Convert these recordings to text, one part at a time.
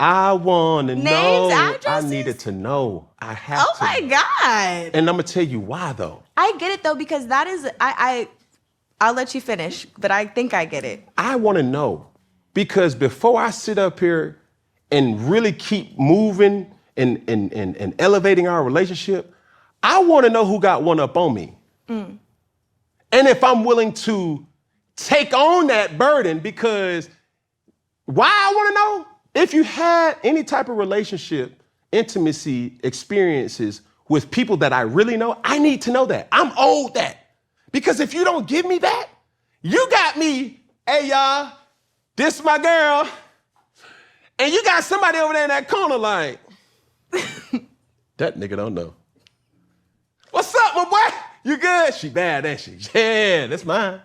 I want to know. Addresses? I needed to know. I have to. Oh my God. And I'm going to tell you why, though. I get it, though, because that is, I'll let you finish, but I think I get it. I want to know. Because before I sit up here and really keep moving and elevating our relationship, I want to know who got one up on me. And if I'm willing to take on that burden, because why I want to know? If you had any type of relationship, intimacy, experiences with people that I really know, I need to know that. I'm owed that. Because if you don't give me that, you got me, hey y'all, this my girl, and you got somebody over there in that corner like, that nigga don't know. What's up, my boy? You good? She bad, ain't she? Yeah, that's mine.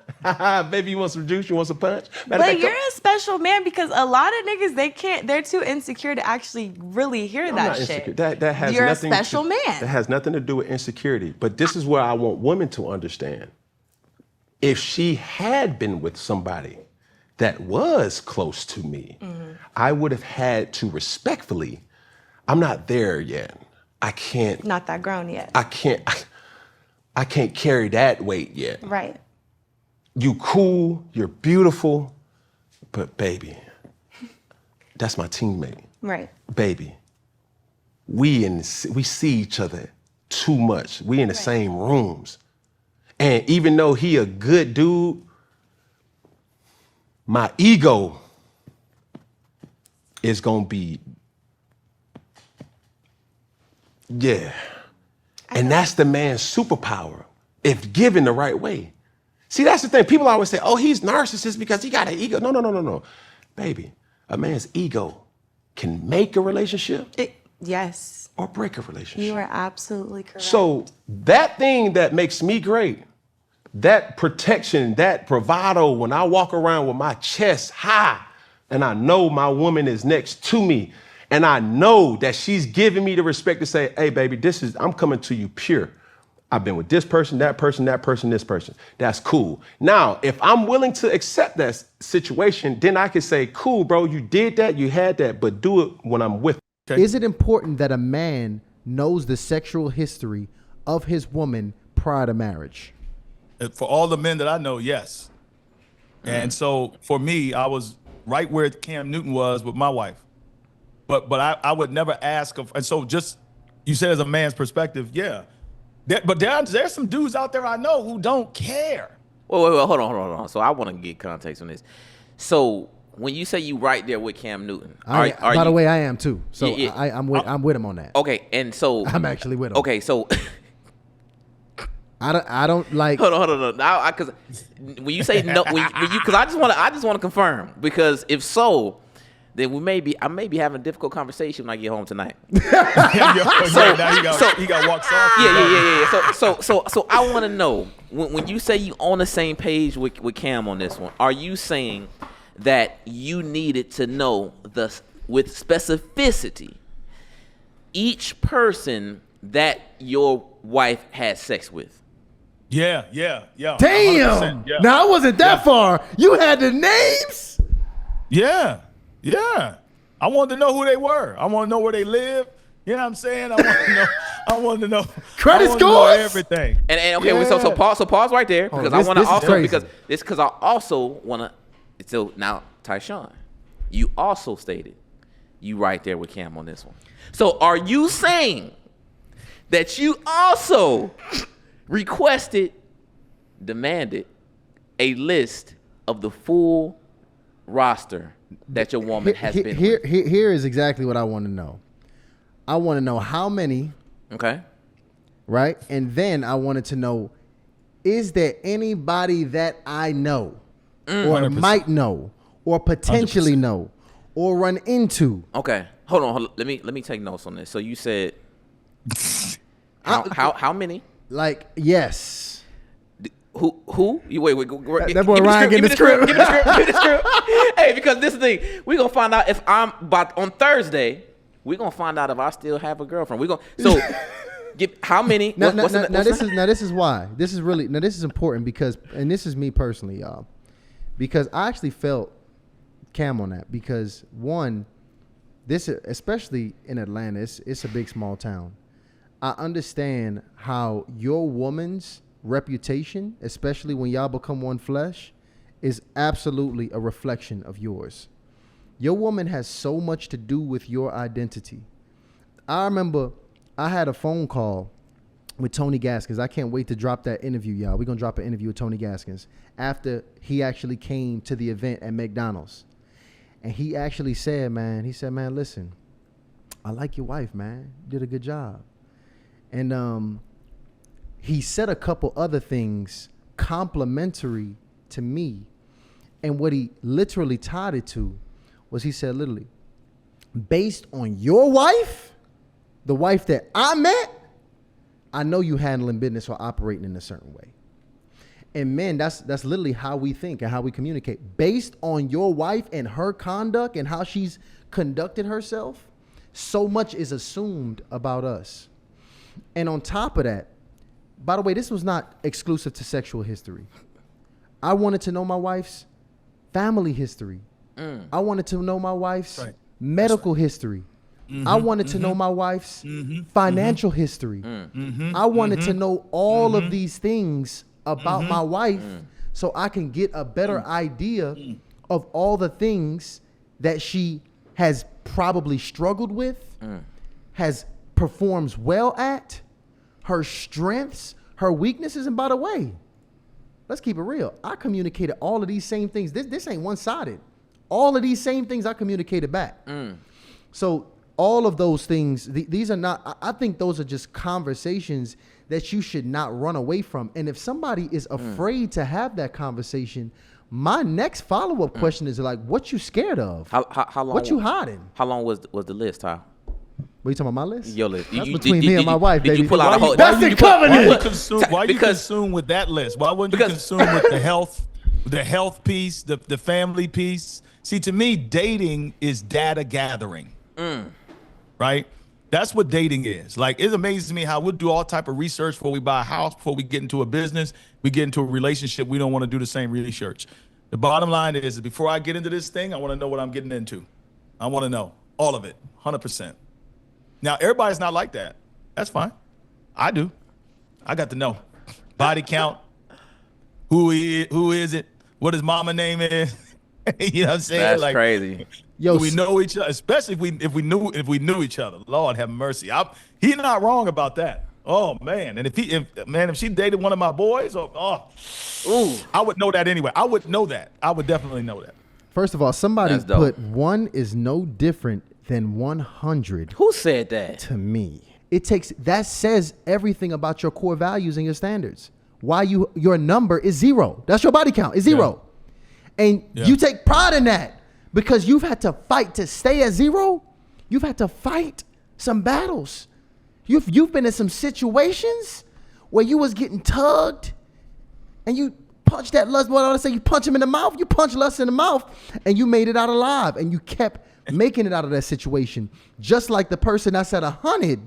Baby, you want some juice? You want some punch? But you're a special man because a lot of niggas, they're too insecure to actually really hear that shit. That has you're nothing a special man. That has nothing to do with insecurity. But this is where I want women to understand. If she had been with somebody that was close to me, I would have had to respectfully, I'm not there yet. I can't. Not that grown yet. I can't carry that weight yet. Right. You cool, you're beautiful, but baby, that's my teammate. Right. Baby, we see each other too much. We in the same rooms. And even though he a good dude, my ego is gonna be, yeah. And that's the man's superpower, if given the right way. See, that's the thing. People always say, oh, he's narcissist because he got an ego. No. Baby, a man's ego can make a relationship. Yes. Or break a relationship. You are absolutely correct. So that thing that makes me great, that protection, that bravado, when I walk around with my chest high and I know my woman is next to me and I know that she's giving me the respect to say, hey, baby, I'm coming to you pure. I've been with this person, that person, this person. That's cool. Now, if I'm willing to accept that situation, then I can say, cool, bro, you did that, you had that, but do it when I'm with you. Okay. Is it important that a man knows the sexual history of his woman prior to marriage? For all the men that I know, yes. And so for me, I was right where Cam Newton was with my wife. But I would never ask. And so just, you said as a man's perspective, yeah. But there's some dudes out there I know who don't care. Wait, hold on. So I want to get context on this. So when you say you right there with Cam Newton, by the way, I am too. So Yeah. I'm with him on that. Okay, and so I'm actually with him. Okay, so I don't like. Hold on. Now, because when you say no, because I just want to confirm, because if so, then I may be having a difficult conversation when I get home tonight. Now he got walked off. Yeah. So I want to know, when you say you on the same page with Cam on this one, are you saying that you needed to know with specificity each person that your wife had sex with? Yeah. Damn. Yeah. Now I wasn't that far. You had the names? Yeah. I wanted to know who they were. I want to know where they live. You know what I'm saying? I want to know. Credit scores? Everything. And okay, so pause right there, because I want to also, because I also want to. So now, Tyshawn, you also stated you right there with Cam on this one. So are you saying that you also demanded a list of the full roster that your woman has been with? Here is exactly what I want to know. I want to know how many. Okay. Right? And then I wanted to know, is there anybody that I know or 100%. might know or potentially 100%. know or run into? Okay. Hold on. Let me take notes on this. So you said how many? Like, yes. Who? You wait. That boy Ryan getting the script. Give me the script. Hey, because this thing, we gonna find out if on Thursday, we gonna find out if I still have a girlfriend. How many? This is why. This is important because, and this is me personally, y'all, because I actually felt Cam on that because one, this, especially in Atlanta, it's a big small town. I understand how your woman's reputation, especially when y'all become one flesh, is absolutely a reflection of yours. Your woman has so much to do with your identity. I remember I had a phone call with Tony Gaskins. I can't wait to drop that interview, y'all. We're going to drop an interview with Tony Gaskins after he actually came to the event at McDonald's. And he actually said, man, listen, I like your wife, man. You did a good job. And he said a couple other things complimentary to me. And what he literally tied it to was he said, literally, based on your wife, the wife that I met, I know you handling business or operating in a certain way. And men, that's literally how we think and how we communicate. Based on your wife and her conduct and how she's conducted herself, so much is assumed about us. And on top of that, by the way, this was not exclusive to sexual history. I wanted to know my wife's family history. I wanted to know my wife's medical history. I wanted to know my wife's financial history. I wanted to know all of these things about my wife so I can get a better idea of all the things that she has probably struggled with, has performs well at, her strengths, her weaknesses. And by the way, let's keep it real. I communicated all of these same things. This ain't one-sided. All of these same things I communicated back. So all of those things, these are not, I think those are just conversations that you should not run away from. And if somebody is afraid to have that conversation, my next follow-up question is like, what you scared of? How long? What you hiding? How long was the list, Ty? What you talking about, my list? Your list. That's between me and my wife, did baby. you pull out a whole? That's the covenant. Why you consume with that list? Why wouldn't you consume with the health piece, the family piece? See, to me, dating is data gathering, right? That's what dating is. Like, it amazes me how we'll do all type of research before we buy a house, before we get into a business, we get into a relationship. We don't want to do the same research. The bottom line is, before I get into this thing, I want to know what I'm getting into. I want to know all of it, 100%. Now, everybody's not like that. That's fine. I do. I got to know body count, who is it, what his mama name is. You know what I'm saying? That's like, crazy. Yo, we know each other, especially if we knew each other. Lord have mercy. He's not wrong about that. Oh man. And if she dated one of my boys, I would know that anyway. I would know that. I would definitely know that. First of all, somebody That's dope. put 1 is no different than 100 Who said that? to me. That says everything about your core values and your standards. Why your number is 0. That's your body count. Is 0. And you take pride in that because you've had to fight to stay at 0. You've had to fight some battles. You've been in some situations where you was getting tugged and you punched that lust. What I say, you punch him in the mouth. You punch lust in the mouth and you made it out alive and you kept making it out of that situation. Just like the person that said 100.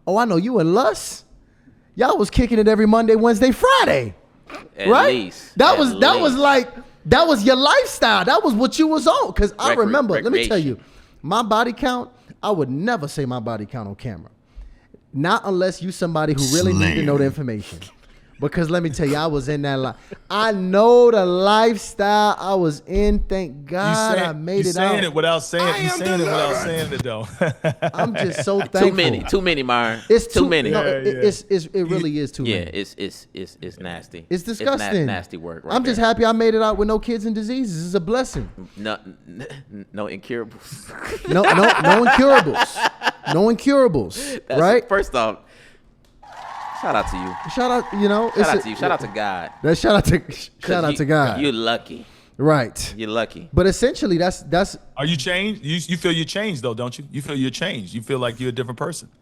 Oh, I know you and lust. Y'all was kicking it every Monday, Wednesday, Friday. At right? least. That was your lifestyle. That was what you was on. Because I remember, let me tell you, my body count, I would never say my body count on camera. Not unless you somebody who really need to know the information. Because let me tell you, I was in that life. I know the lifestyle I was in. Thank God I made it out. You saying it without saying it though. I'm just so thankful. Too many, Myron. It's too many. No, it really is too many. Yeah, it's nasty. It's disgusting. It's nasty work. Right I'm just happy I made it out with no kids and diseases. It's a blessing. No incurables. No incurables. No incurables. Right? First off, shout out to you. Shout out, Shout out to you. Shout out to God. Shout out to God. You're lucky. Right. You're lucky. But essentially, that's. Are you changed? You feel you're changed though, don't you? You feel you're changed. You feel like you're a different person.